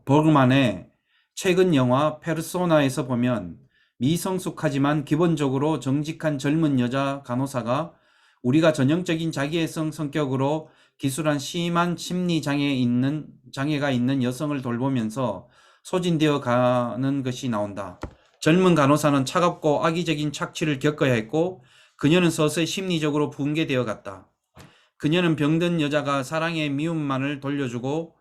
버그만의 최근 영화 페르소나에서 보면 미성숙하지만 기본적으로 정직한 젊은 여자 간호사가 우리가 전형적인 자기애성 성격으로 기술한 심한 심리 장애가 있는 여성을 돌보면서 소진되어 가는 것이 나온다. 젊은 간호사는 차갑고 악의적인 착취를 겪어야 했고 그녀는 서서히 심리적으로 붕괴되어 갔다. 그녀는 병든 여자가 사랑의 미움만을 돌려주고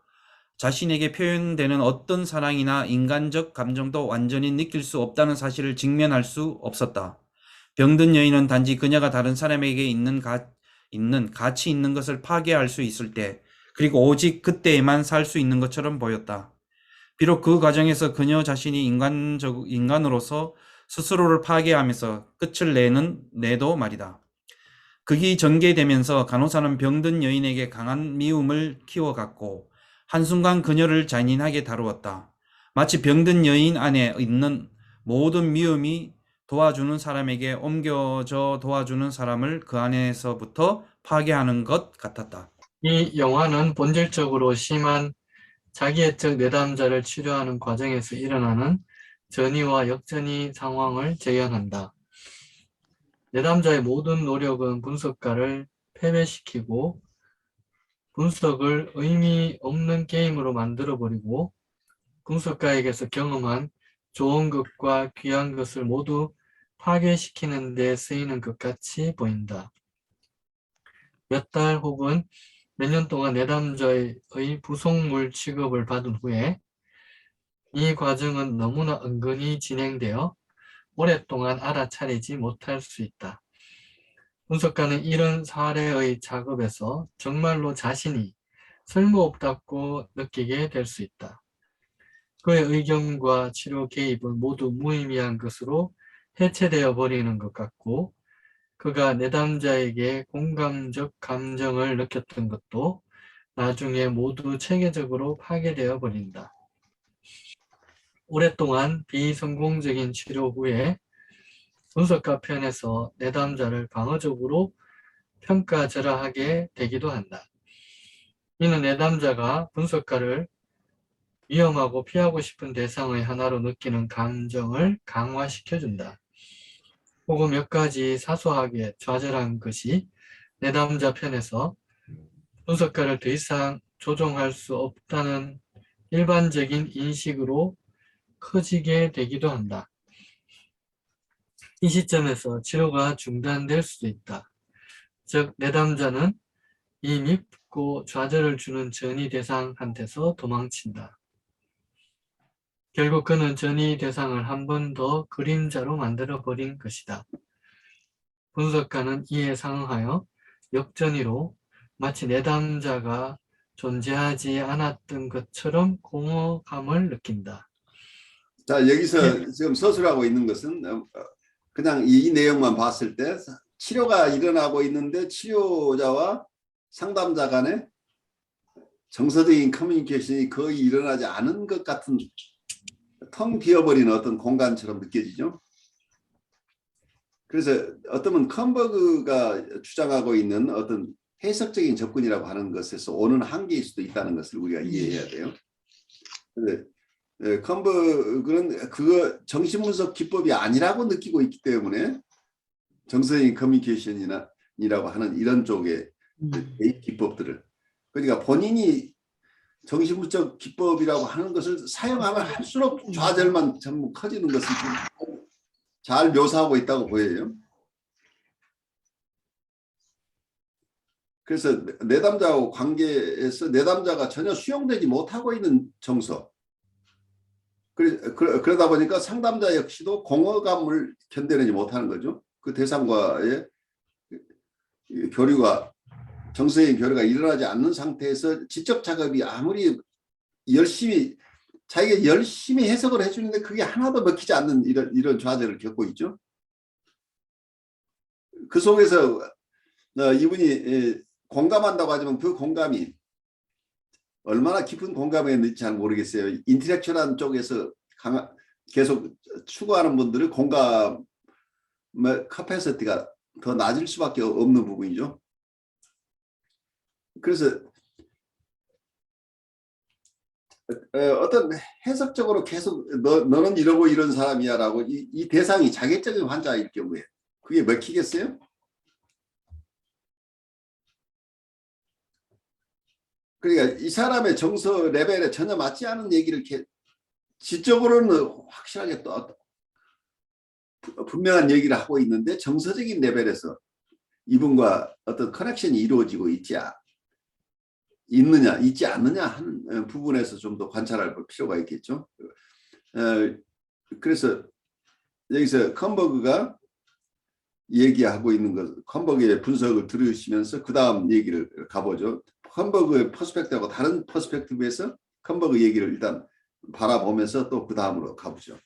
자신에게 표현되는 어떤 사랑이나 인간적 감정도 완전히 느낄 수 없다는 사실을 직면할 수 없었다. 병든 여인은 단지 그녀가 다른 사람에게 있는 가치 있는 것을 파괴할 수 있을 때, 그리고 오직 그때에만 살 수 있는 것처럼 보였다. 비록 그 과정에서 그녀 자신이 인간으로서 스스로를 파괴하면서 끝을 내도 말이다. 극이 전개되면서 간호사는 병든 여인에게 강한 미움을 키워갔고 한순간 그녀를 잔인하게 다루었다. 마치 병든 여인 안에 있는 모든 미움이 도와주는 사람에게 옮겨져 도와주는 사람을 그 안에서부터 파괴하는 것 같았다. 이 영화는 본질적으로 심한 자기애적 내담자를 치료하는 과정에서 일어나는 전이와 역전이 상황을 재현한다. 내담자의 모든 노력은 분석가를 패배시키고 분석을 의미 없는 게임으로 만들어버리고 분석가에게서 경험한 좋은 것과 귀한 것을 모두 파괴시키는 데 쓰이는 것 같이 보인다. 몇 달 혹은 몇 년 동안 내담자의 부속물 취급을 받은 후에 이 과정은 너무나 은근히 진행되어 오랫동안 알아차리지 못할 수 있다. 분석가는 이런 사례의 작업에서 정말로 자신이 쓸모없다고 느끼게 될 수 있다. 그의 의견과 치료 개입은 모두 무의미한 것으로 해체되어 버리는 것 같고 그가 내담자에게 공감적 감정을 느꼈던 것도 나중에 모두 체계적으로 파괴되어 버린다. 오랫동안 비성공적인 치료 후에 분석가 편에서 내담자를 방어적으로 평가절하하게 되기도 한다. 이는 내담자가 분석가를 위험하고 피하고 싶은 대상의 하나로 느끼는 감정을 강화시켜준다. 혹은 몇 가지 사소하게 좌절한 것이 내담자 편에서 분석가를 더 이상 조종할 수 없다는 일반적인 인식으로 커지게 되기도 한다. 이 시점에서 치료가 중단될 수도 있다. 즉 내담자는 이 밉고 좌절을 주는 전이 대상한테서 도망친다. 결국 그는 전이 대상을 한 번 더 그림자로 만들어버린 것이다. 분석가는 이에 상응하여 역전이로 마치 내담자가 존재하지 않았던 것처럼 공허감을 느낀다. 자, 여기서 지금 서술하고 있는 것은 그냥 이 내용만 봤을 때 치료가 일어나고 있는데 치료자와 상담자 간에 정서적인 커뮤니케이션이 거의 일어나지 않은 것 같은 텅 비어버린 어떤 공간처럼 느껴지죠. 그래서 어쩌면 컴버그가 주장하고 있는 어떤 해석적인 접근이라고 하는 것에서 오는 한계일 수도 있다는 것을 우리가 이해해야 돼요. 컴버그는 그거 정신분석 기법이 아니라고 느끼고 있기 때문에 정서적인 커뮤니케이션이라고 하는 이런 쪽의 기법들을 그러니까 본인이 정신분석 기법이라고 하는 것을 사용하면 할수록 좌절만 전부 커지는 것을 잘 묘사하고 있다고 보여요. 그래서 내담자하고 관계에서 내담자가 전혀 수용되지 못하고 있는 정서. 그러다 보니까 상담자 역시도 공허감을 견뎌내지 못하는 거죠. 그 대상과의 교류가 정서적인 교류가 일어나지 않는 상태에서 지적 작업이 아무리 자기가 열심히 해석을 해주는데 그게 하나도 먹히지 않는 이런 좌절을 겪고 있죠. 그 속에서 이분이 공감한다고 하지만 그 공감이 얼마나 깊은 공감에 있는지 잘 모르겠어요. 인텔렉츄얼한 쪽에서 계속 추구하는 분들은 공감 캐패시티가 더 낮을 수밖에 없는 부분이죠. 그래서 어떤 해석적으로 계속 너는 이러고 이런 사람이야라고 이 대상이 자객적인 환자일 경우에 그게 먹히겠어요? 그러니까 이 사람의 정서 레벨에 전혀 맞지 않은 얘기를 지적으로는 확실하게 또 분명한 얘기를 하고 있는데 정서적인 레벨에서 이분과 어떤 커넥션이 이루어지고 있지 않느냐 하는 부분에서 좀 더 관찰할 필요가 있겠죠. 그래서 여기서 컴버그가 얘기하고 있는 것, 컴버그의 분석을 들으시면서 그 다음 얘기를 가보죠. 컴버그의 퍼스펙티브하고 다른 퍼스펙티브에서 컴버그 얘기를 일단 바라보면서 또 그 다음으로 가보죠.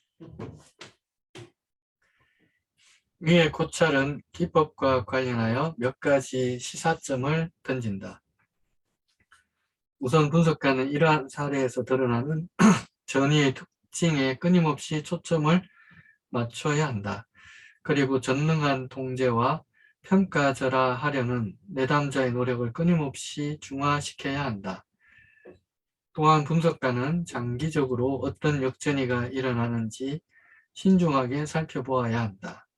위의 고찰은 기법과 관련하여 몇 가지 시사점을 던진다. 우선 분석가는 이러한 사례에서 드러나는 전의의 특징에 끊임없이 초점을 맞춰야 한다. 그리고 전능한 통제와 평가절하하려는 내담자의 노력을 끊임없이 중화시켜야 한다. 또한 분석가는 장기적으로 어떤 역전이가 일어나는지 신중하게 살펴보아야 한다.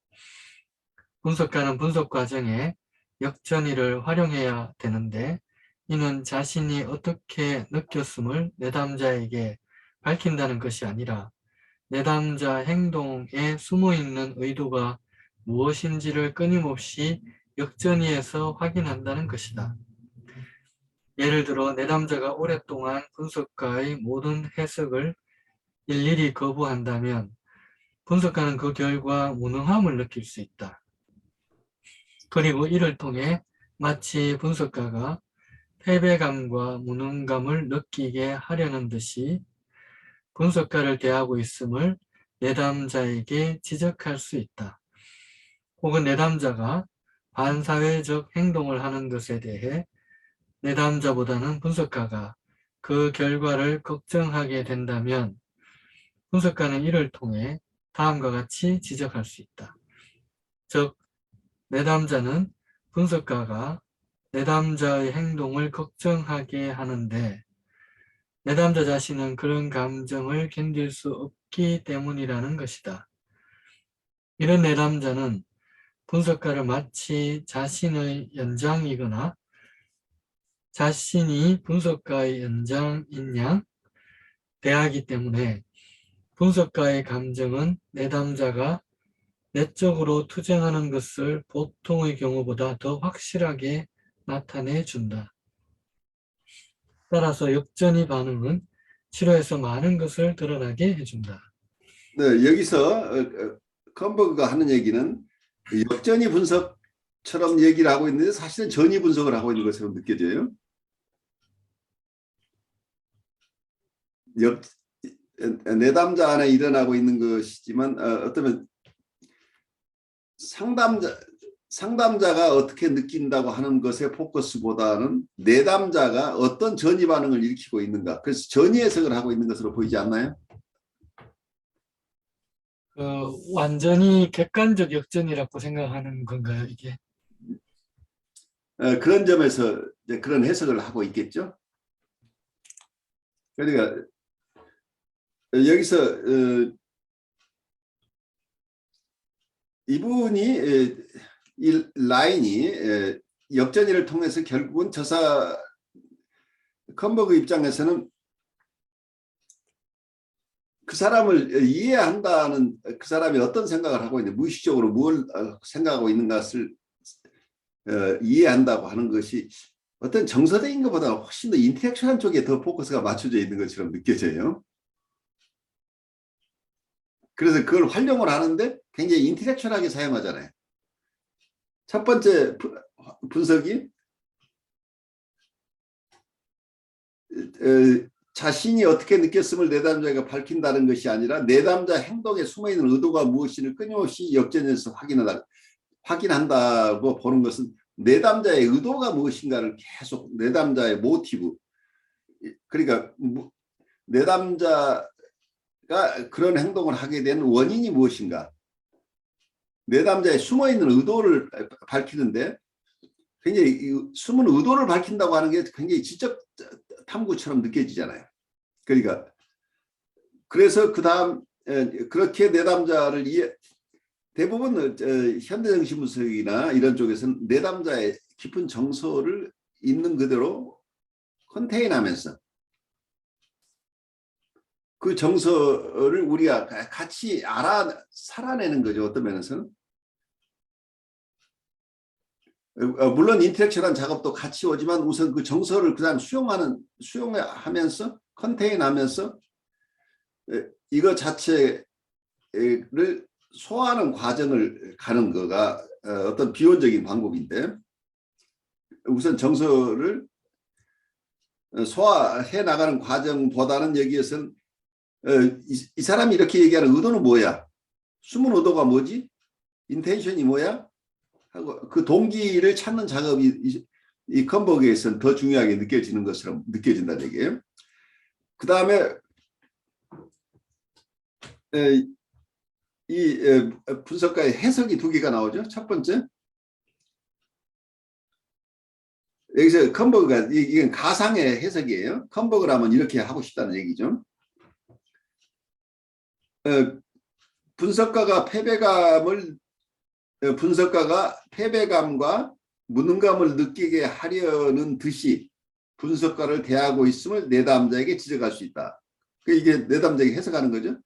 분석가는 분석 과정에 역전이를 활용해야 되는데 이는 자신이 어떻게 느꼈음을 내담자에게 밝힌다는 것이 아니라 내담자 행동에 숨어있는 의도가 무엇인지를 끊임없이 역전이에서 확인한다는 것이다. 예를 들어 내담자가 오랫동안 분석가의 모든 해석을 일일이 거부한다면 분석가는 그 결과 무능함을 느낄 수 있다. 그리고 이를 통해 마치 분석가가 패배감과 무능감을 느끼게 하려는 듯이 분석가를 대하고 있음을 내담자에게 지적할 수 있다. 혹은 내담자가 반사회적 행동을 하는 것에 대해 내담자보다는 분석가가 그 결과를 걱정하게 된다면 분석가는 이를 통해 다음과 같이 지적할 수 있다. 즉, 내담자는 분석가가 내담자의 행동을 걱정하게 하는데 내담자 자신은 그런 감정을 견딜 수 없기 때문이라는 것이다. 이런 내담자는 분석가를 마치 자신의 연장이거나 자신이 분석가의 연장인 양 대하기 때문에 분석가의 감정은 내담자가 내적으로 투쟁하는 것을 보통의 경우보다 더 확실하게 나타내 준다. 따라서 역전이 반응은 치료에서 많은 것을 드러나게 해준다. 네, 여기서 컴버그가 하는 얘기는 역전이 분석처럼 얘기를 하고 있는데 사실은 전이 분석을 하고 있는 것처럼 느껴져요. 내담자 안에 일어나고 있는 것이지만 어쩌면 상담자가 어떻게 느낀다고 하는 것의 포커스보다는 내담자가 어떤 전이 반응을 일으키고 있는가, 그래서 전이 해석을 하고 있는 것으로 보이지 않나요? 완전히 객관적 역전이라고 생각하는 건가요, 이게? 그런 점에서 이제 그런 해석을 하고 있겠죠. 그러니까 여기서 이분이 이 라인이 역전이를 통해서 결국은 컴버그 입장에서는 그 사람을 이해한다는, 그 사람이 어떤 생각을 하고 있는지, 무의식적으로 뭘 생각하고 있는 것을 이해한다고 하는 것이 어떤 정서적인 것보다 훨씬 더 인터랙션한 쪽에 더 포커스가 맞춰져 있는 것처럼 느껴져요. 그래서 그걸 활용을 하는데 굉장히 인터랙션하게 사용하잖아요. 첫 번째 분석이 자신이 어떻게 느꼈음을 내담자가 밝힌다는 것이 아니라 내담자 행동에 숨어있는 의도가 무엇인지를 끊임없이 역전해서 확인한다고 보는 것은 내담자의 의도가 무엇인가를 계속, 내담자의 모티브, 그러니까 내담자가 그런 행동을 하게 된 원인이 무엇인가, 내담자의 숨어있는 의도를 밝히는데, 굉장히 숨은 의도를 밝힌다고 하는 게 굉장히 지적 탐구처럼 느껴지잖아요. 그러니까 그래서 그다음 그렇게 내담자를 대부분 현대정신분석이나 이런 쪽에서는 내담자의 깊은 정서를 있는 그대로 컨테인하면서 그 정서를 우리가 같이 살아내는 거죠. 어떤 면에서는. 물론 인텔렉츄얼한 작업도 같이 오지만 우선 그 정서를 그냥 수용하면서 컨테인하면서 이거 자체를 소화하는 과정을 가는 거가 어떤 비원적인 방법인데, 우선 정서를 소화해 나가는 과정보다는 여기에서는 이 사람이 이렇게 얘기하는 의도는 뭐야? 숨은 의도가 뭐지? 인텐션이 뭐야? 하고 그 동기를 찾는 작업이 이 컨버그에서는 더 중요하게 느껴지는 것처럼 느껴진다는 얘기예요. 그 다음에 이 분석가의 해석이 두 개가 나오죠. 첫 번째, 여기서 컨버그가 이건 가상의 해석이에요. 컨버그라면 이렇게 하고 싶다는 얘기죠. 분석가가 패배감과 무능감을 느끼게 하려는 듯이 분석가를 대하고 있음을 내담자에게 지적할 수 있다. 이게 내담자에게 해석하는 거죠.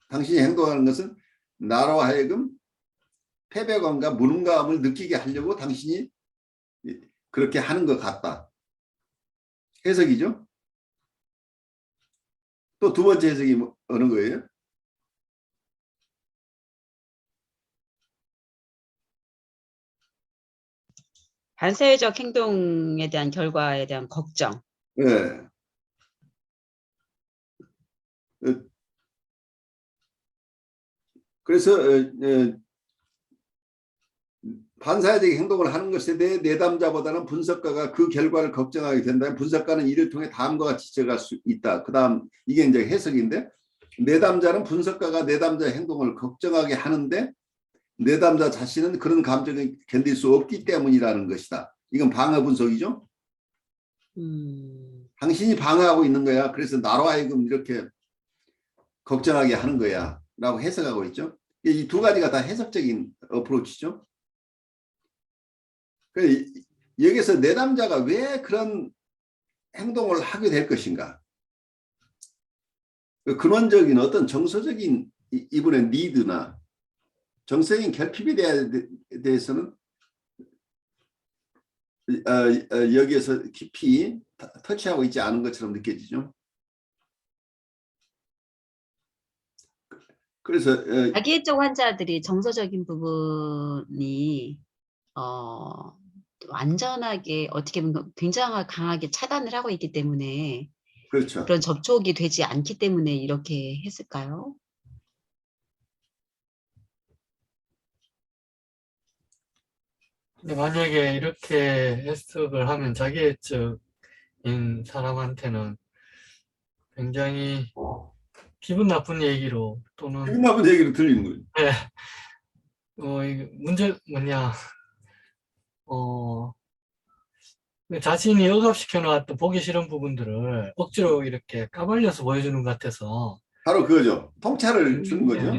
당신이 행동하는 것은 나로 하여금 패배감과 무능감을 느끼게 하려고 당신이 그렇게 하는 것 같다. 해석이죠. 또 두 번째 해석이 어느 거예요? 반사회적 행동에 대한 결과에 대한 걱정. 네. 그래서 반사회적 행동을 하는 것에 대해 내담자보다는 분석가가 그 결과를 걱정하게 된다면 분석가는 이를 통해 다음과 같이 지적할 수 있다. 그 다음 이게 이제 해석인데, 내담자는 분석가가 내담자의 행동을 걱정하게 하는데 내담자 자신은 그런 감정을 견딜 수 없기 때문이라는 것이다. 이건 방어 분석이죠. 당신이 방어하고 있는 거야. 그래서 나로 하여금 이렇게 걱정하게 하는 거야 라고 해석하고 있죠. 이 두 가지가 다 해석적인 어프로치죠. 여기서 내담자가 왜 그런 행동을 하게 될 것인가, 근원적인 어떤 정서적인 이분의 니드나 정서적인 결핍에 대해서는 여기에서 깊이 터치하고 있지 않은 것처럼 느껴지죠. 그래서 자기애적 환자들이 정서적인 부분이 완전하게 어떻게 보면 굉장히 강하게 차단을 하고 있기 때문에 그렇죠. 그런 접촉이 되지 않기 때문에 이렇게 했을까요? 근데 만약에 이렇게 해석을 하면 자기애적인 사람한테는 굉장히 기분 나쁜 얘기로 또는 기분 나쁜 얘기로 들리는 거예요. 문제 뭐냐, 자신이 억압시켜 놨던 보기 싫은 부분들을 억지로 이렇게 까발려서 보여주는 것 같아서 바로 그거죠. 통찰을 주는 거죠.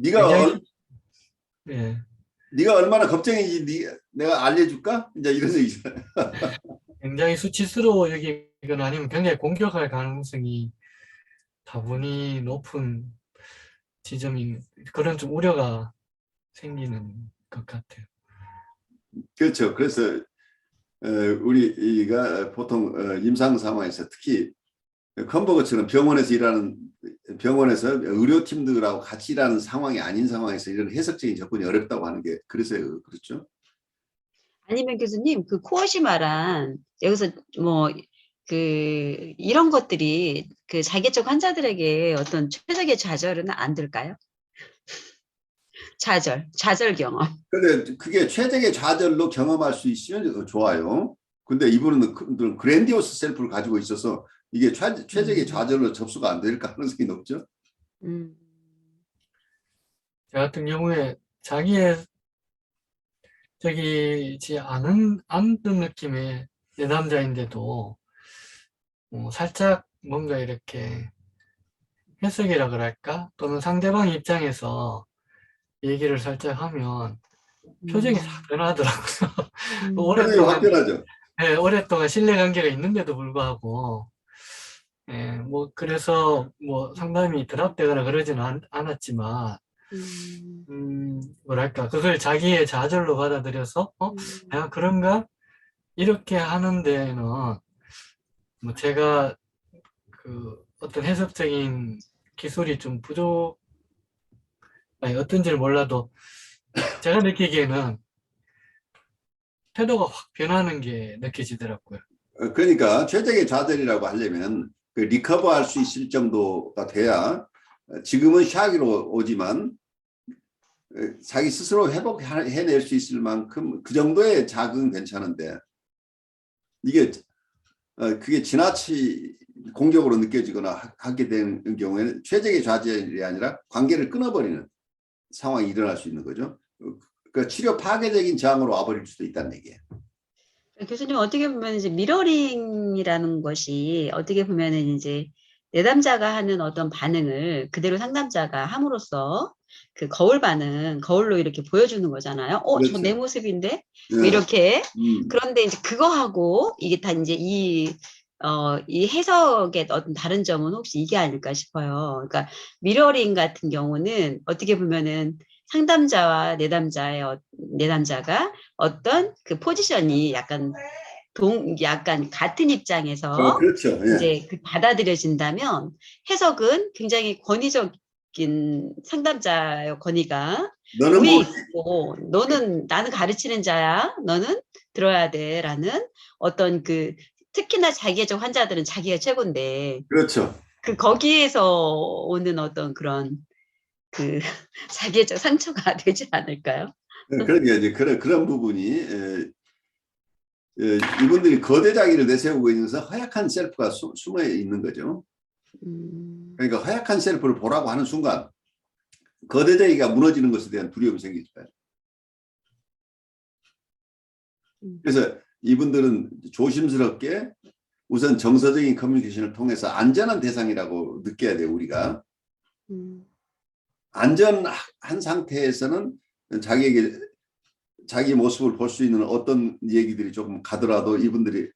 굉장히, 네가 얼마나 걱정인지 내가 알려줄까? 이제 이런 얘기죠. 굉장히 수치스러워 여기거나 아니면 굉장히 공격할 가능성이 다분히 높은 지점인 그런 좀 우려가 생기는 것 같아요. 그렇죠. 그래서 우리가 보통 임상 상황에서 특히 컨버거처럼 병원에서 의료팀들하고 같이 일하는 상황이 아닌 상황에서 이런 해석적인 접근이 어렵다고 하는 게 그래서 그렇죠. 아니면 교수님, 그 코엇이 말한 여기서 뭐 이런 것들이 그 자기애적 환자들에게 어떤 최적의 좌절은 안 들까요? 좌절 경험. 근데 그게 최적의 좌절로 경험할 수 있으면 좋아요. 근데 이분은 그랜디오스 셀프를 가지고 있어서 이게 최적의 좌절로 접수가 안 될 가능성이 높죠. 저 같은 경우에 자기애적이지 않은 느낌의 내담자인데도 살짝 뭔가 이렇게 해석이라 그럴까? 또는 상대방 입장에서 얘기를 살짝 하면 표정이 싹 변하더라고요. 표정이 확 오랫동안, 변하죠. 예, 오랫동안 신뢰관계가 있는데도 불구하고, 예, 뭐, 그래서 뭐 상담이 드랍되거나 그러지는 않았지만, 뭐랄까, 그걸 자기의 좌절로 받아들여서, 내가 그런가? 이렇게 하는 데에는, 뭐 제가 그 어떤 해석적인 기술이 좀 아니, 어떤지를 몰라도, 제가 느끼기에는 태도가 확 변하는 게 느껴지더라고요. 그러니까 최적의 좌절이라고 하려면 그 리커버할 수 있을 정도가 돼야 지금은 샤기로 오지만 자기 스스로 회복해낼 수 있을 만큼 그 정도의 자극은 괜찮은데 이게 그게 지나치 공격으로 느껴지거나 하게 되는 경우에는 최적의 좌절이 아니라 관계를 끊어버리는 상황이 일어날 수 있는 거죠. 그러니까 치료 파괴적인 저항으로 와버릴 수도 있다는 얘기예요. 교수님 어떻게 보면 이제 미러링이라는 것이 어떻게 보면은 이제 내담자가 하는 어떤 반응을 그대로 상담자가 함으로써 그 거울 반응, 거울로 이렇게 보여주는 거잖아요. 저 내 그렇죠. 모습인데? 뭐 네. 이렇게. 그런데 이제 그거하고 이게 다 이제 이 해석의 어떤 다른 점은 혹시 이게 아닐까 싶어요. 그러니까 미러링 같은 경우는 어떻게 보면은 상담자와 내담자가 어떤 그 포지션이 약간 같은 입장에서 그렇죠. 예. 이제 받아들여진다면 해석은 굉장히 권위적인 상담자의 권위가 너는 위에 뭐 있고 나는 가르치는 자야. 너는 들어야 돼라는 어떤 특히나 자기애적 환자들은 자기가 최고인데 그렇죠. 거기에서 오는 어떤 그런 자기애적 상처가 되지 않을까요? 그러니까 이제 그런 부분이 이분들이 거대 자기를 내세우고 있면서 허약한 셀프가 숨어 있는 거죠. 그러니까 허약한 셀프를 보라고 하는 순간 거대 자기가 무너지는 것에 대한 두려움이 생기죠. 그래서 이분들은 조심스럽게 우선 정서적인 커뮤니케이션을 통해서 안전한 대상이라고 느껴야 돼요. 우리가 안전한 상태에서는 자기 모습을 볼 수 있는 어떤 얘기들이 조금 가더라도 이분들이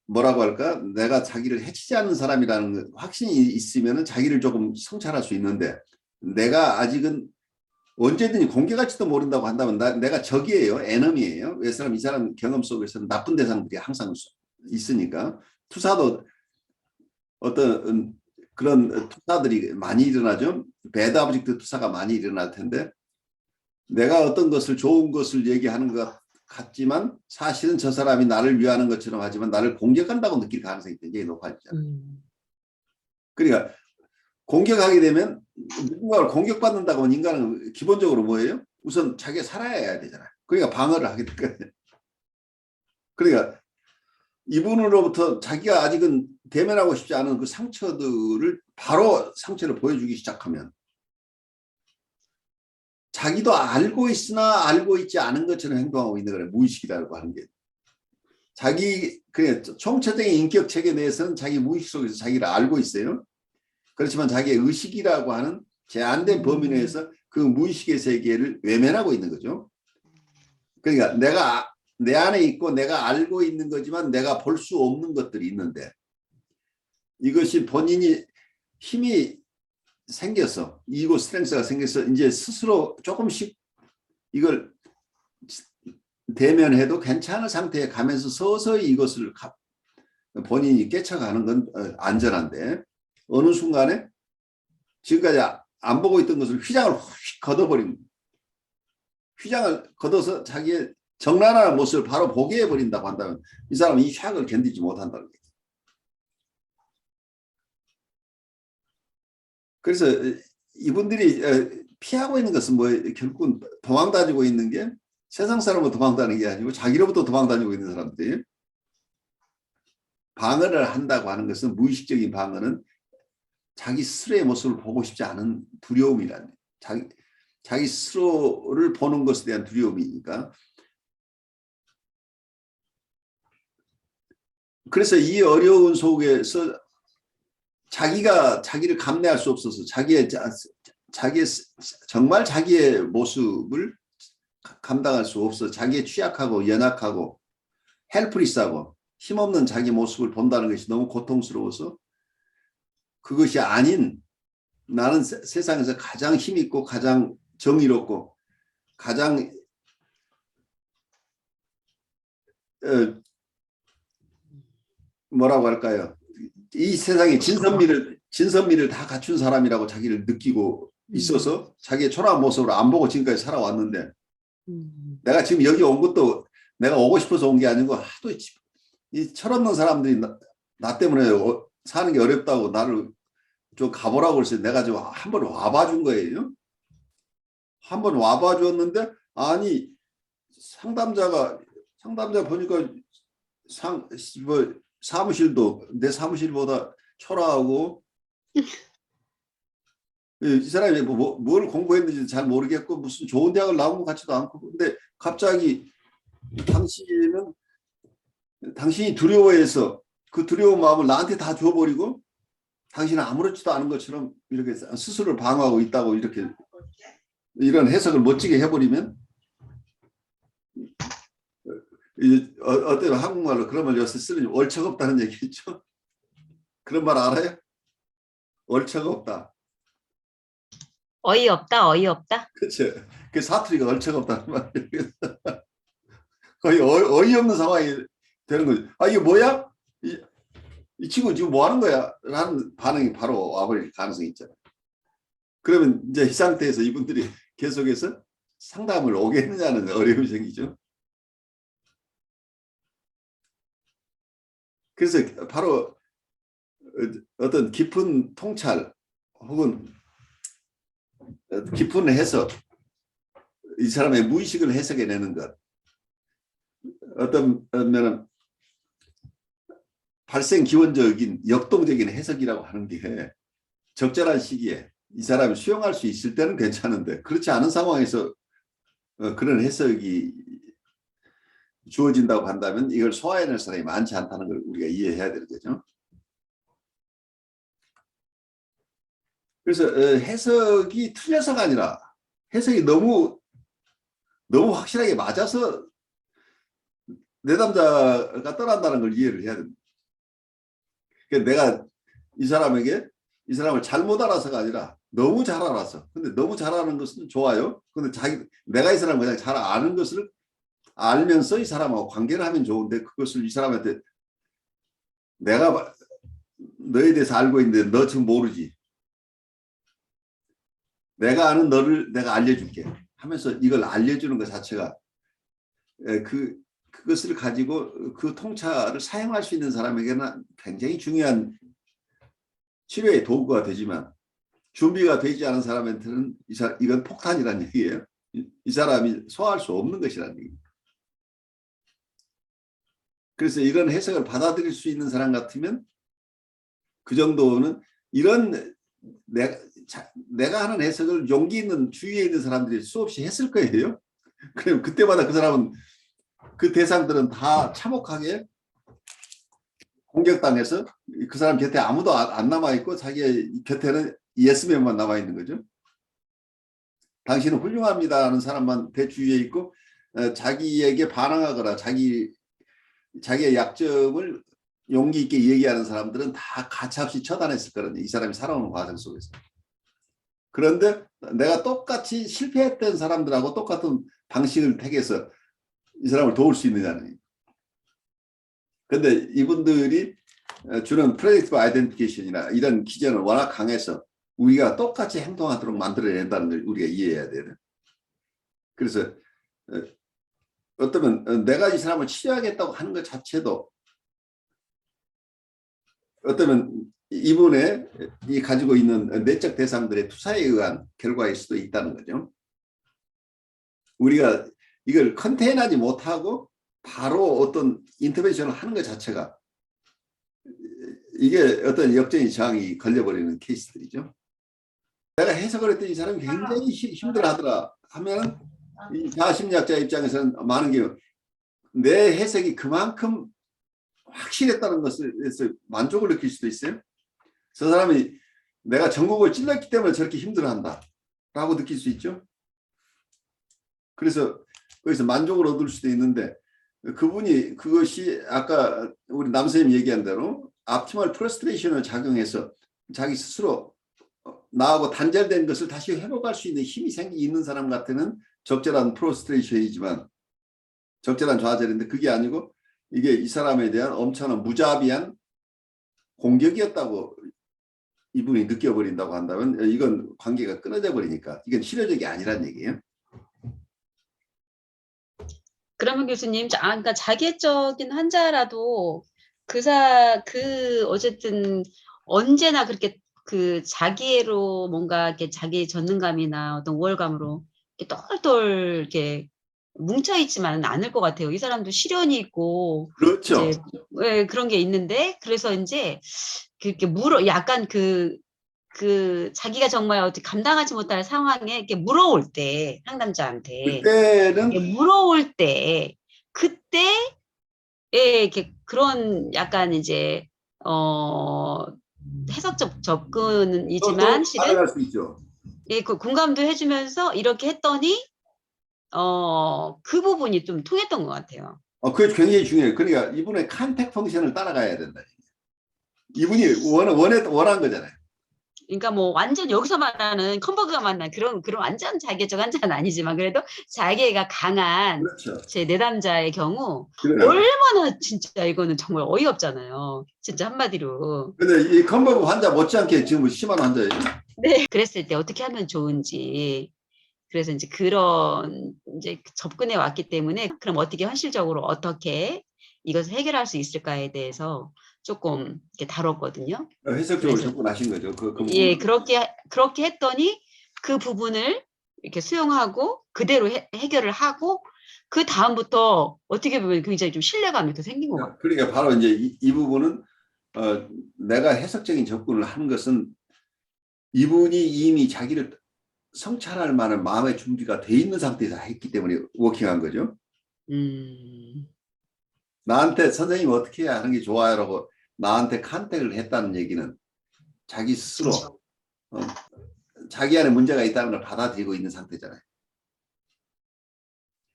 뭐라고 할까? 내가 자기를 해치지 않는 사람이라는 확신이 있으면 자기를 조금 성찰할 수 있는데 내가 아직은 언제든지 공격할지도 모른다고 한다면 내가 적이에요. 에너미예요. 이 사람 경험 속에서는 나쁜 대상들이 항상 있으니까 투사도 어떤 그런 투사들이 많이 일어나죠. 배드 오브젝트 투사가 많이 일어날 텐데 내가 어떤 것을 좋은 것을 얘기하는 것 같지만 사실은 저 사람이 나를 위하는 것처럼 하지만 나를 공격한다고 느낄 가능성이 굉장히 높아지잖아요. 그러니까 공격하게 되면 누군가를 공격받는다고 하면 인간은 기본적으로 뭐예요? 우선 자기가 살아야 되잖아요. 그러니까 방어를 하게 되거든요. 그러니까 이분으로부터 자기가 아직은 대면하고 싶지 않은 그 상처들을 바로 상처를 보여주기 시작하면 자기도 알고 있으나 알고 있지 않은 것처럼 행동하고 있는 거를 무의식이라고 하는 게 총체적인 인격 체계 내에서는 자기 무의식 속에서 자기를 알고 있어요. 그렇지만 자기의 의식이라고 하는 제한된 범위 내에서 그 무의식의 세계를 외면하고 있는 거죠. 그러니까 내 안에 있고 내가 알고 있는 거지만 내가 볼 수 없는 것들이 있는데 이것이 본인이 힘이 생겨서 이고 스트렝스가 생겨서 이제 스스로 조금씩 이걸 대면해도 괜찮은 상태에 가면서 서서히 이것을 본인이 깨쳐가는 건 안전한데 어느 순간에 지금까지 안 보고 있던 것을 휘장을 휙 걷어버린 휘장을 걷어서 자기의 정난한 모습을 바로 보게 해버린다고 한다면 이 사람은 이 샥을 견디지 못한다는 거죠. 그래서 이분들이 피하고 있는 것은 뭐 결국은 도망다니고 있는 게 세상 사람은 도망다니는 게 아니고 자기로부터 도망다니고 있는 사람들이 방어를 한다고 하는 것은 무의식적인 방어는 자기 스스로의 모습을 보고 싶지 않은 두려움이라는 자기 스스로를 보는 것에 대한 두려움이니까 그래서 이 어려운 속에서 자기가 자기를 감내할 수 없어서 자기의 정말 자기의 모습을 감당할 수 없어 자기의 취약하고 연약하고 헬프리스하고 힘없는 자기 모습을 본다는 것이 너무 고통스러워서 그것이 아닌 나는 세상에서 가장 힘있고 가장 정의롭고 가장 뭐라고 할까요? 이 세상에 진선미를 다 갖춘 사람이라고 자기를 느끼고 있어서 자기의 초라한 모습으로 안 보고 지금까지 살아왔는데 내가 지금 여기 온 것도 내가 오고 싶어서 온 게 아니고 하도 이 철없는 사람들이 나 때문에 사는 게 어렵다고 나를 좀 가보라고 그랬어요. 내가 좀 한번 와봐 준 거예요. 한번 와봐 줬는데 아니 상담자 보니까 사무실도 내 사무실보다 초라하고 이 사람이 뭘 공부했는지 잘 모르겠고 무슨 좋은 대학을 나온 것 같지도 않고 근데 갑자기 당신이 두려워해서 그 두려운 마음을 나한테 다 줘버리고 당신은 아무렇지도 않은 것처럼 이렇게 스스로를 방어하고 있다고 이렇게 이런 해석을 멋지게 해버리면 어때요? 한국말로 그런 말 요새 쓰는 얼척 없다는 얘기죠. 그런 말 알아요? 얼척 없다. 어이없다, 어이없다. 그렇죠. 그 사투리가 얼척 없다는 말이에요. 거의 어이없는 상황이 되는 거죠. 아 이게 뭐야? 이 친구 지금 뭐 하는 거야? 라는 반응이 바로 와버릴 가능성이 있잖아요. 그러면 이제 이 상태에서 이분들이 계속해서 상담을 오겠느냐는 어려움이 생기죠. 그래서 바로 어떤 깊은 통찰 혹은 깊은 해석, 이 사람의 무의식을 해석해내는 것, 어떤 면은 발생 기원적인 역동적인 해석이라고 하는 게 적절한 시기에 이 사람이 수용할 수 있을 때는 괜찮은데 그렇지 않은 상황에서 그런 해석이 주어진다고 한다면 이걸 소화해낼 사람이 많지 않다는 걸 우리가 이해해야 되는 거죠. 그래서 해석이 틀려서가 아니라 해석이 너무 확실하게 맞아서 내담자가 떠난다는 걸 이해를 해야 됩니다. 그러니까 내가 이 사람을 잘못 알아서가 아니라 너무 잘 알아서. 근데 너무 잘 아는 것은 좋아요. 근데 내가 이 사람을 그냥 잘 아는 것을 알면서 이 사람하고 관계를 하면 좋은데 그것을 이 사람한테 내가 너에 대해서 알고 있는데 너 지금 모르지. 내가 아는 너를 내가 알려줄게 하면서 이걸 알려주는 것 자체가 그것을 가지고 그 통찰을 사용할 수 있는 사람에게는 굉장히 중요한 치료의 도구가 되지만 준비가 되지 않은 사람한테는 이건 폭탄이라는 얘기예요. 이 사람이 소화할 수 없는 것이라는 얘기입니다. 그래서 이런 해석을 받아들일 수 있는 사람 같으면 그 정도는 이런 내가 하는 해석을 용기 있는 주위에 있는 사람들이 수없이 했을 거예요. 그럼 그때마다 그 사람은 그 대상들은 다 참혹하게 공격당해서 그 사람 곁에 아무도 안 남아있고 자기 곁에는 예스맨만 남아있는 거죠. 당신은 훌륭합니다 하는 사람만 대주위에 있고 자기에게 반항하거나 자기의 약점을 용기 있게 얘기하는 사람들은 다 가차없이 처단했을 거거든요. 이 사람이 살아오는 과정 속에서. 그런데 내가 똑같이 실패했던 사람들하고 똑같은 방식을 택해서 이 사람을 도울 수 있느냐는. 그런데 이분들이 주는 프레딕티브 아이덴티피케이션이나 이런 기전은 워낙 강해서 우리가 똑같이 행동하도록 만들어낸다는 걸 우리가 이해해야 돼요. 그래서 어쩌면 내가 이 사람을 치료하겠다고 하는 것 자체도 어쩌면 이분이 가지고 있는 내적 대상들의 투사에 의한 결과일 수도 있다는 거죠. 우리가 이걸 컨테인하지 못하고 바로 어떤 인터벤션을 하는 것 자체가 이게 어떤 역전의 저항이 걸려버리는 케이스들이죠. 내가 해석을 했더니 이 사람이 굉장히 힘들어하더라 하면 이 자아심리학자 입장에서는 많은 게 내 해석이 그만큼 확실했다는 것에서 만족을 느낄 수도 있어요. 저 사람이 내가 전국을 찔렀기 때문에 저렇게 힘들어한다 라고 느낄 수 있죠. 그래서 거기서 만족을 얻을 수도 있는데 그분이 그것이 아까 우리 남선생님 얘기한 대로 optimal frustration을 작용해서 자기 스스로 나하고 단절된 것을 다시 회복할 수 있는 힘이 있는 사람 같으면 적절한 프로스트레이션이지만 적절한 좌절인데 그게 아니고 이게 이 사람에 대한 엄청난 무자비한 공격이었다고 이분이 느껴버린다고 한다면 이건 관계가 끊어져 버리니까 이건 치료적이 아니란 얘기예요. 그러면 교수님, 그러니까 자기애적인 환자라도 어쨌든 언제나 그렇게 그 자기애로 뭔가 이렇게 자기 전능감이나 어떤 우월감으로 이렇게 똘똘 이렇게 뭉쳐있지만은 않을 것 같아요. 이 사람도 시련이 있고, 그렇죠. 이제, 예, 그런 게 있는데, 그래서 이제, 그렇게 약간 자기가 정말 어떻게 감당하지 못할 상황에 이렇게 물어올 때, 상담자한테. 그때는 물어올 때, 그때, 예, 이렇게 그런 약간 이제, 해석적 접근이지만, 실은, 따라갈 수 있죠. 예, 그 공감도 해주면서 이렇게 했더니, 그 부분이 좀 통했던 것 같아요. 그게 굉장히 중요해요. 그러니까 이분의 컨택 펑션을 따라가야 된다. 이분이 원한 거잖아요. 그러니까 뭐 완전 여기서 말하는 컨버그가 만난 그런 완전 자기애적 환자는 아니지만 그래도 자기애가 강한 그렇죠. 제 내담자의 경우 그래요. 얼마나 진짜 이거는 정말 어이없잖아요. 진짜 한마디로. 근데 이 컨버그 환자 못지않게 지금 심한 환자예요. 네. 그랬을 때 어떻게 하면 좋은지. 그래서 이제 그런 이제 접근해 왔기 때문에 그럼 어떻게 현실적으로 어떻게 이것을 해결할 수 있을까에 대해서 조금 이렇게 다뤘거든요. 해석적으로 그래서 접근하신 거죠. 그 예, 부분은. 그렇게 했더니 그 부분을 이렇게 수용하고 그대로 해결을 하고 그 다음부터 어떻게 보면 굉장히 좀 신뢰감이 더 생긴 것 같아요. 그러니까 바로 이제 이 부분은 내가 해석적인 접근을 하는 것은 이분이 이미 자기를 성찰할 만한 마음의 준비가 돼 있는 상태에서 했기 때문에 워킹한 거죠. 나한테 선생님 어떻게 해야 하는 게 좋아요라고 나한테 컨택을 했다는 얘기는 자기 스스로 자기 안에 문제가 있다는 걸 받아들이고 있는 상태잖아요.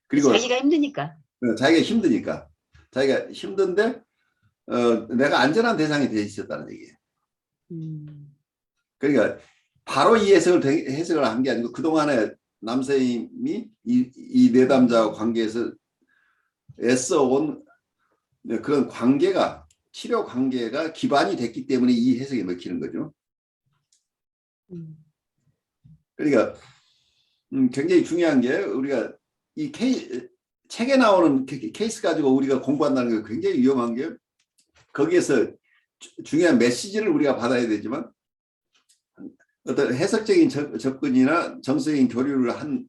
그리고 자기가 힘드니까. 자기가 힘드니까 자기가 힘든데 내가 안전한 대상이 돼 있었다는 얘기예요. 그러니까 바로 이 해석을 한 게 아니고 그동안에 남선생님이 이 내담자와 관계에서 애써온 그런 관계가 치료 관계가 기반이 됐기 때문에 이 해석이 먹히는 거죠. 그러니까 굉장히 중요한 게 우리가 이 책에 나오는 케이스 가지고 우리가 공부한다는 게 굉장히 위험한 게 거기에서 중요한 메시지를 우리가 받아야 되지만 어떤 해석적인 접근이나 정서적인 교류를 한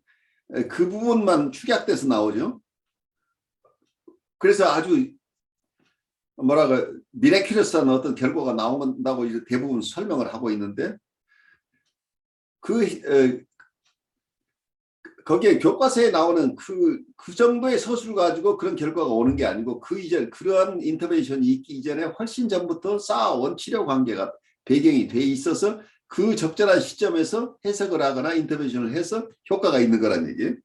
그 부분만 축약돼서 나오죠. 그래서 아주 뭐랄까 미래큐러스한 어떤 결과가 나온다고 이제 대부분 설명을 하고 있는데 거기에 교과서에 나오는 그 정도의 서술 가지고 그런 결과가 오는 게 아니고 그 이전 그러한 인터벤션이 있기 이전에 훨씬 전부터 쌓아온 치료 관계가 배경이 돼 있어서 그 적절한 시점에서 해석을 하거나 인터벤션을 해서 효과가 있는 거란 얘기예요.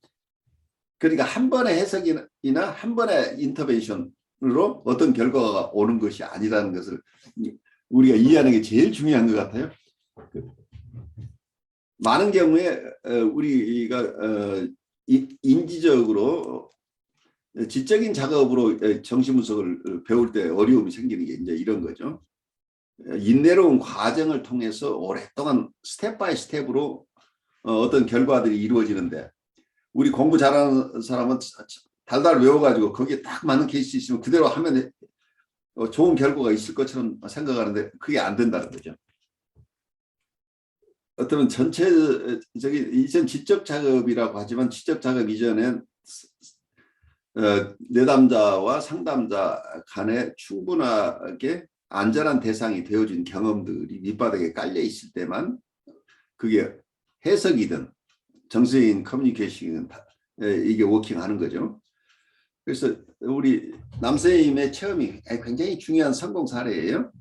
그러니까 한 번의 해석이나 한 번의 인터벤션으로 어떤 결과가 오는 것이 아니라는 것을 우리가 이해하는 게 제일 중요한 것 같아요. 많은 경우에 우리가 인지적으로 지적인 작업으로 정신분석을 배울 때 어려움이 생기는 게 이제 이런 거죠. 인내로운 과정을 통해서 오랫동안 스텝 바이 스텝으로 어떤 결과들이 이루어지는데 우리 공부 잘하는 사람은 달달 외워가지고 거기에 딱 맞는 케이스 있으면 그대로 하면 좋은 결과가 있을 것처럼 생각하는데 그게 안 된다는 거죠. 어떤 전체적인 이전 지적 작업이라고 하지만 지적 작업 이전엔 내담자와 상담자 간에 충분하게 안전한 대상이 되어진 경험들이 밑바닥에 깔려 있을 때만 그게 해석이든 정서인 커뮤니케이션이든 이게 워킹하는 거죠. 그래서 우리 남선생님의 체험이 굉장히 중요한 성공 사례예요.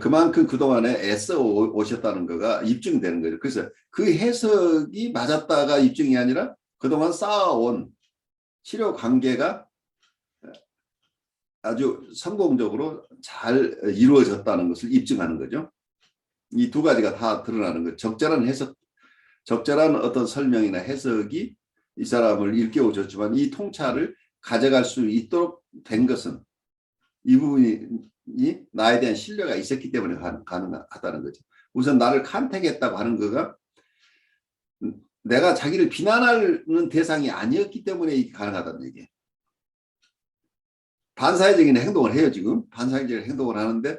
그만큼 그동안에 애써 오셨다는 거가 입증되는 거죠. 그래서 그 해석이 맞았다가 입증이 아니라 그동안 쌓아온 치료 관계가 아주 성공적으로 잘 이루어졌다는 것을 입증하는 거죠. 이 두 가지가 다 드러나는 거죠. 적절한 해석, 적절한 어떤 설명이나 해석이 이 사람을 일깨워줬지만 이 통찰을 가져갈 수 있도록 된 것은 이 부분이 나에 대한 신뢰가 있었기 때문에 가능하다는 거죠. 우선 나를 컨택했다고 하는 거가 내가 자기를 비난하는 대상이 아니었기 때문에 이게 가능하다는 얘기예요. 반사회적인 행동을 해요. 지금 반사회적인 행동을 하는데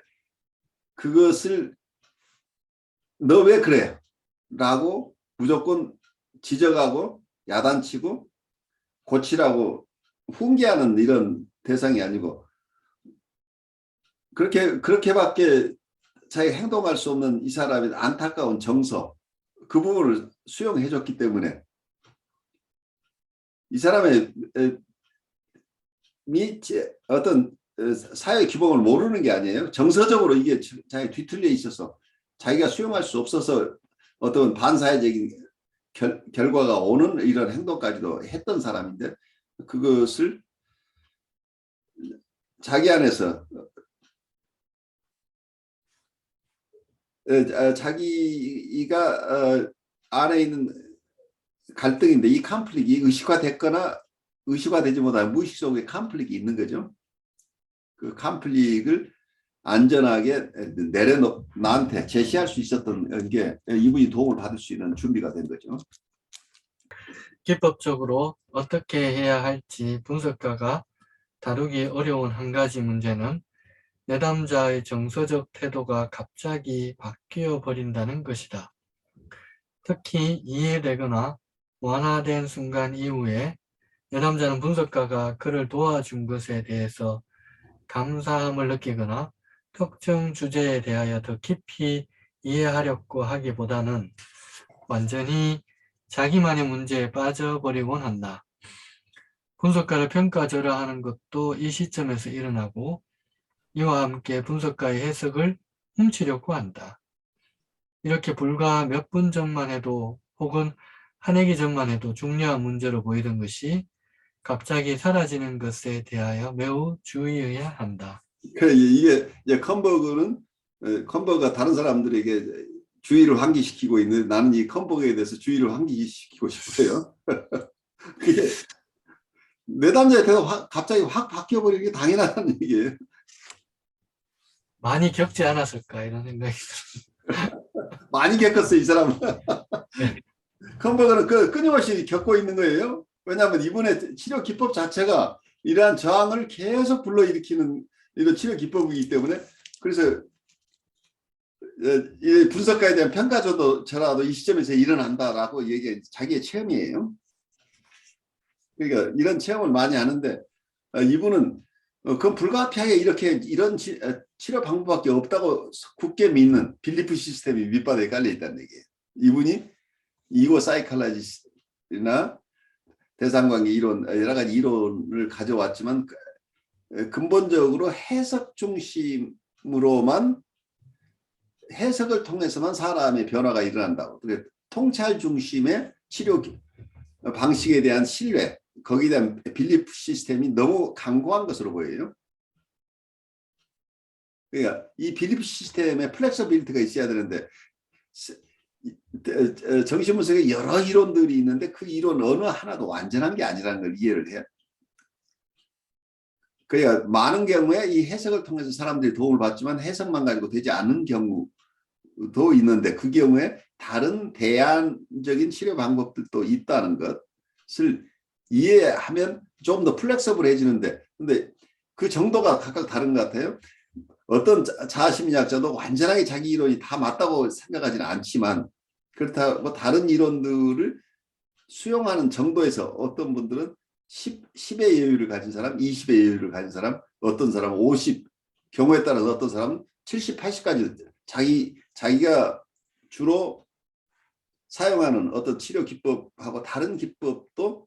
그것을 너 왜 그래? 라고 무조건 지적하고 야단치고 고치라고 훈계하는 이런 대상이 아니고 그렇게밖에 자기가 행동할 수 없는 이 사람의 안타까운 정서 그 부분을 수용해 줬기 때문에 이 사람의 어떤 사회 기본을 모르는 게 아니에요. 정서적으로 이게 자기 뒤틀려 있어서 자기가 수용할 수 없어서 어떤 반사회적인 결과가 오는 이런 행동까지도 했던 사람인데 그것을 자기 안에서 자기가 안에 있는 갈등인데 이 컨플릭이 의식화됐거나 의식화되지 못한 무의식 속에 컨플릭이 있는 거죠. 그 컨플릭을 안전하게 나한테 제시할 수 있었던 게 이분이 도움을 받을 수 있는 준비가 된 거죠. 기법적으로 어떻게 해야 할지 분석가가 다루기 어려운 한 가지 문제는 내담자의 정서적 태도가 갑자기 바뀌어 버린다는 것이다. 특히 이해되거나 완화된 순간 이후에 내담자는 분석가가 그를 도와준 것에 대해서 감사함을 느끼거나 특정 주제에 대하여 더 깊이 이해하려고 하기보다는 완전히 자기만의 문제에 빠져버리곤 한다. 분석가를 평가절하하는 것도 이 시점에서 일어나고 이와 함께 분석가의 해석을 훔치려고 한다. 이렇게 불과 몇 분 전만 해도 혹은 한 해기 전만 해도 중요한 문제로 보이던 것이 갑자기 사라지는 것에 대하여 매우 주의해야 한다. 이게 이제 컨버그가 다른 사람들에게 주의를 환기시키고 있는데 나는 이 컨버그에 대해서 주의를 환기시키고 싶어요. 그게 내담자의 태도가 갑자기 확 바뀌어버리는 게 당연하다는 얘기예요. 많이 겪지 않았을까 이런 생각이 들어요. 많이 겪었어요, 이 사람은. 네. 컨버그는 끊임없이 겪고 있는 거예요. 왜냐하면 이분의 치료 기법 자체가 이러한 저항을 계속 불러일으키는 이런 치료 기법이기 때문에 그래서 이 분석가에 대한 평가조차라도 이 시점에서 일어난다라고 얘기해 자기의 체험이에요. 그러니까 이런 체험을 많이 하는데 이분은 그건 불가피하게 이런 치료 방법밖에 없다고 굳게 믿는 빌리프 시스템이 밑바닥에 깔려 있다는 얘기예요. 이분이 이고 사이칼라지나 대상관계 이론 여러 가지 이론을 가져왔지만 근본적으로 해석 중심으로만 해석을 통해서만 사람의 변화가 일어난다고. 통찰 중심의 치료 방식에 대한 신뢰, 거기에 대한 빌리프 시스템이 너무 강고한 것으로 보여요. 그러니까 이 빌리프 시스템에 플렉서빌리티가 있어야 되는데 정신분석에 여러 이론들이 있는데 그 이론 어느 하나도 완전한 게 아니라는 걸 이해를 해요. 그러니까 많은 경우에 이 해석을 통해서 사람들이 도움을 받지만 해석만 가지고 되지 않는 경우도 있는데 그 경우에 다른 대안적인 치료 방법들도 있다는 것을 이해하면 좀 더 플렉서블해지는데 근데 그 정도가 각각 다른 것 같아요. 어떤 자아심리학자도 완전하게 자기 이론이 다 맞다고 생각하지는 않지만 그렇다고 다른 이론들을 수용하는 정도에서 어떤 분들은 10의 여유를 가진 사람, 20의 여유를 가진 사람, 어떤 사람은 50, 경우에 따라서 어떤 사람은 70, 80까지 자기가 주로 사용하는 어떤 치료 기법하고 다른 기법도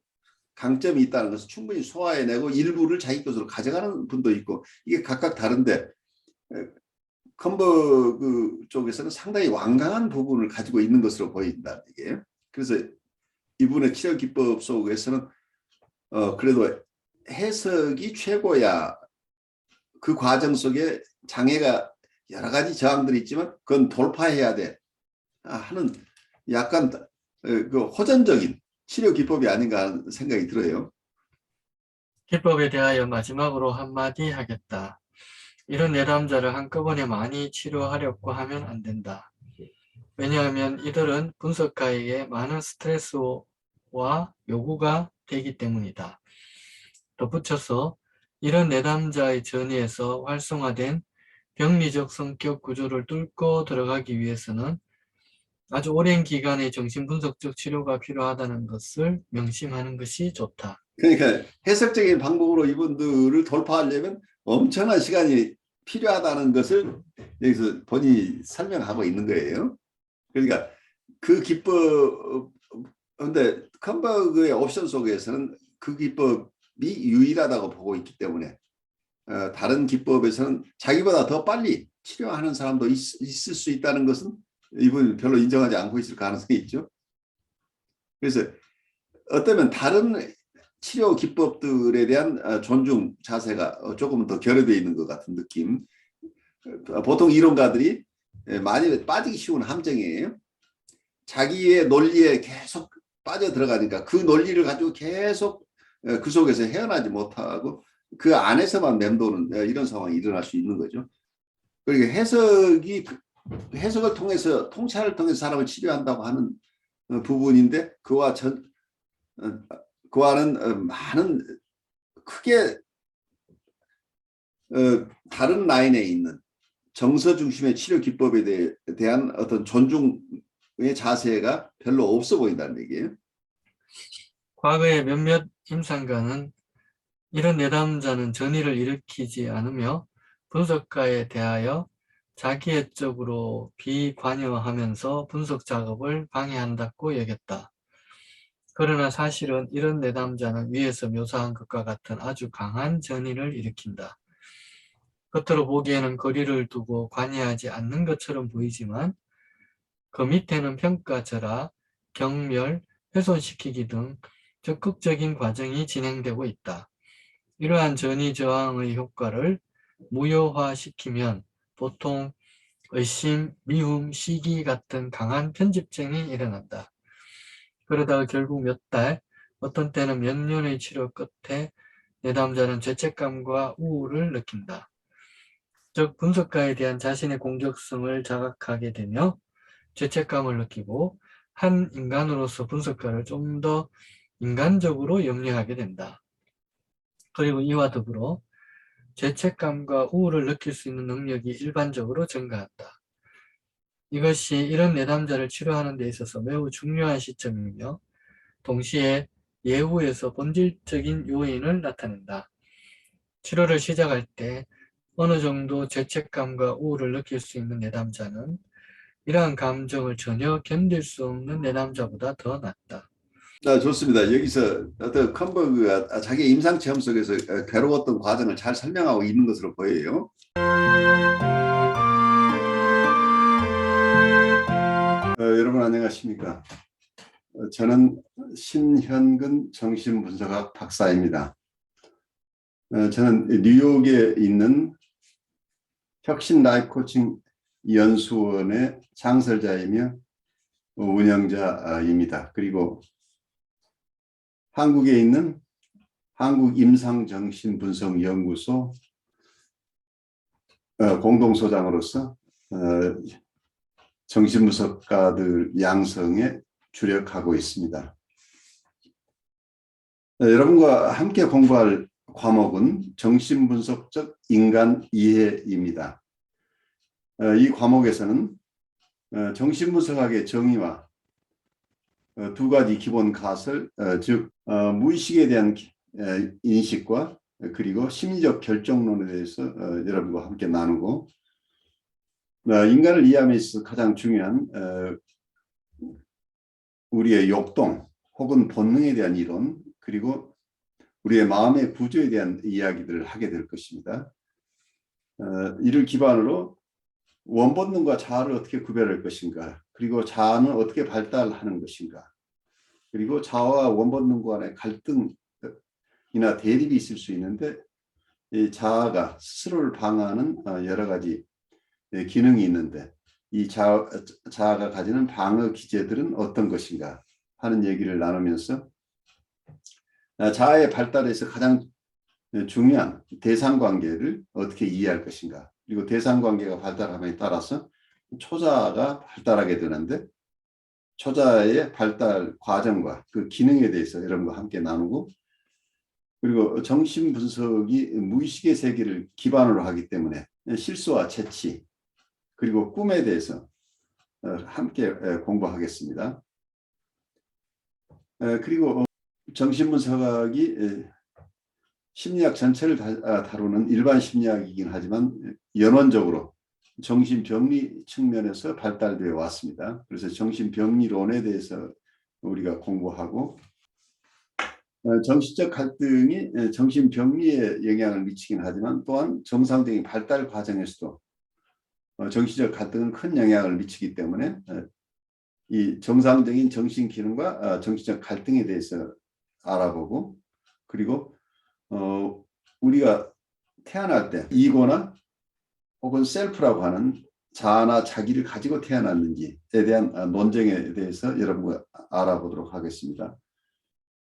강점이 있다는 것을 충분히 소화해내고 일부를 자기 것으로 가져가는 분도 있고 이게 각각 다른데 컴버그 쪽에서는 상당히 완강한 부분을 가지고 있는 것으로 보인다 이게. 그래서 이분의 치료 기법 속에서는 그래도 해석이 최고야. 그 과정 속에 장애가 여러 가지 저항들이 있지만 그건 돌파해야 돼 하는 약간 그 호전적인 치료 기법이 아닌가 하는 생각이 들어요. 기법에 대하여 마지막으로 한마디 하겠다. 이런 내담자를 한꺼번에 많이 치료하려고 하면 안 된다. 왜냐하면 이들은 분석가에게 많은 스트레스와 요구가 되기 때문이다. 덧붙여서 이런 내담자의 전이에서 활성화된 병리적 성격 구조를 뚫고 들어가기 위해서는 아주 오랜 기간의 정신분석적 치료가 필요하다는 것을 명심하는 것이 좋다. 그러니까 해석적인 방법으로 이분들을 돌파하려면 엄청난 시간이 필요하다는 것을 여기서 본인이 설명하고 있는 거예요. 그러니까 그 기법, 근데 컴버그의 옵션 속에서는 그 기법이 유일하다고 보고 있기 때문에 다른 기법에서는 자기보다 더 빨리 치료하는 사람도 있을 수 있다는 것은 이분이 별로 인정하지 않고 있을 가능성이 있죠. 그래서 어쩌면 다른 치료 기법들에 대한 존중 자세가 조금 더 결여되어 있는 것 같은 느낌. 보통 이론가들이 많이 빠지기 쉬운 함정이에요. 자기의 논리에 계속 빠져 들어가니까 그 논리를 가지고 계속 그 속에서 헤어나지 못하고 그 안에서만 맴도는 이런 상황이 일어날 수 있는 거죠. 그러니까 해석을 통해서 통찰을 통해서 사람을 치료한다고 하는 부분인데 그와는 많은 크게 다른 라인에 있는 정서 중심의 치료 기법에 대한 어떤 존중의 자세가 별로 없어 보인다는 얘기예요. 과거의 몇몇 임상가는 이런 내담자는 전이를 일으키지 않으며 분석가에 대하여 자기애적으로 비관여하면서 분석 작업을 방해한다고 여겼다. 그러나 사실은 이런 내담자는 위에서 묘사한 것과 같은 아주 강한 전이를 일으킨다. 겉으로 보기에는 거리를 두고 관여하지 않는 것처럼 보이지만 그 밑에는 평가절하, 경멸, 훼손시키기 등 적극적인 과정이 진행되고 있다. 이러한 전이 저항의 효과를 무효화시키면 보통 의심, 미움, 시기 같은 강한 편집증이 일어난다. 그러다가 결국 몇 달, 어떤 때는 몇 년의 치료 끝에 내담자는 죄책감과 우울을 느낀다. 즉 분석가에 대한 자신의 공격성을 자각하게 되며 죄책감을 느끼고 한 인간으로서 분석가를 좀 더 인간적으로 염려하게 된다. 그리고 이와 더불어 죄책감과 우울을 느낄 수 있는 능력이 일반적으로 증가한다. 이것이 이런 내담자를 치료하는 데 있어서 매우 중요한 시점이며 동시에 예후에서 본질적인 요인을 나타낸다. 치료를 시작할 때 어느 정도 죄책감과 우울을 느낄 수 있는 내담자는 이러한 감정을 전혀 견딜 수 없는 내담자보다 더 낫다. 좋습니다. 여기서 어떤 컴버그가 자기 임상 체험 속에서 괴로웠던 과정을 잘 설명하고 있는 것으로 보여요. 여러분 안녕하십니까? 저는 신현근 정신분석학 박사입니다. 저는 뉴욕에 있는 혁신 라이프 코칭 연수원의 창설자이며 운영자입니다. 그리고 한국에 있는 한국임상정신분석연구소 공동소장으로서 정신분석가들 양성에 주력하고 있습니다. 여러분과 함께 공부할 과목은 정신분석적 인간 이해입니다. 이 과목에서는 정신분석학의 정의와 두 가지 기본 가설, 즉 무의식에 대한 인식과 그리고 심리적 결정론에 대해서 여러분과 함께 나누고 인간을 이해함에 있어서 가장 중요한 우리의 욕동 혹은 본능에 대한 이론 그리고 우리의 마음의 구조에 대한 이야기들을 하게 될 것입니다. 이를 기반으로 원본능과 자아를 어떻게 구별할 것인가, 그리고 자아는 어떻게 발달하는 것인가, 그리고 자아와 원본능 간의 갈등이나 대립이 있을 수 있는데 이 자아가 스스로를 방어하는 여러 가지 기능이 있는데 이 자아가 가지는 방어 기제들은 어떤 것인가 하는 얘기를 나누면서 자아의 발달에서 가장 중요한 대상관계를 어떻게 이해할 것인가, 그리고 대상관계가 발달함에 따라서 초자가 발달하게 되는데 초자의 발달 과정과 그 기능에 대해서 여러분과 함께 나누고, 그리고 정신 분석이 무의식의 세계를 기반으로 하기 때문에 실수와 채취 그리고 꿈에 대해서 함께 공부하겠습니다. 그리고 정신분석학이 심리학 전체를 다루는 일반 심리학이긴 하지만 연원적으로 정신병리 측면에서 발달되어 왔습니다. 그래서 정신병리론에 대해서 우리가 공부하고, 정신적 갈등이 정신병리에 영향을 미치긴 하지만 또한 정상적인 발달 과정에서도 정신적 갈등은 큰 영향을 미치기 때문에 이 정상적인 정신 기능과 정신적 갈등에 대해서 알아보고, 그리고 우리가 태어날 때 이고나 혹은 셀프라고 하는 자아나 자기를 가지고 태어났는지에 대한 논쟁에 대해서 여러분과 알아보도록 하겠습니다.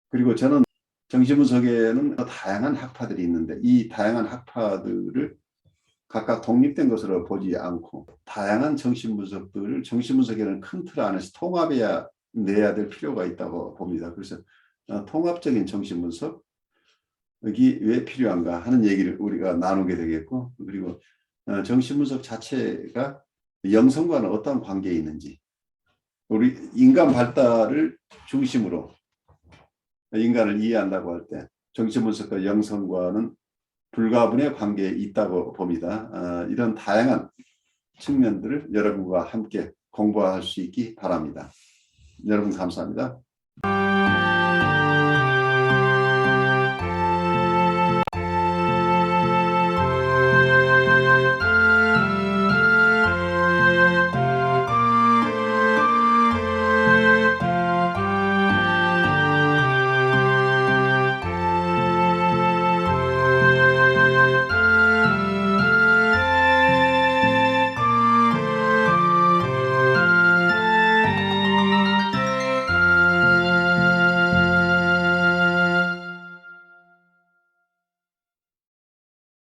그리고 저는 정신분석에는 다양한 학파들이 있는데 이 다양한 학파들을 각각 독립된 것으로 보지 않고 다양한 정신분석들을 정신분석이라는 큰 틀 안에서 통합해야 내야 될 필요가 있다고 봅니다. 그래서 통합적인 정신분석이 왜 필요한가 하는 얘기를 우리가 나누게 되겠고, 그리고 정신분석 자체가 영성과는 어떤 관계에 있는지, 우리 인간 발달을 중심으로 인간을 이해한다고 할 때 정신분석과 영성과는 불가분의 관계에 있다고 봅니다. 이런 다양한 측면들을 여러분과 함께 공부할 수 있기 바랍니다. 여러분 감사합니다.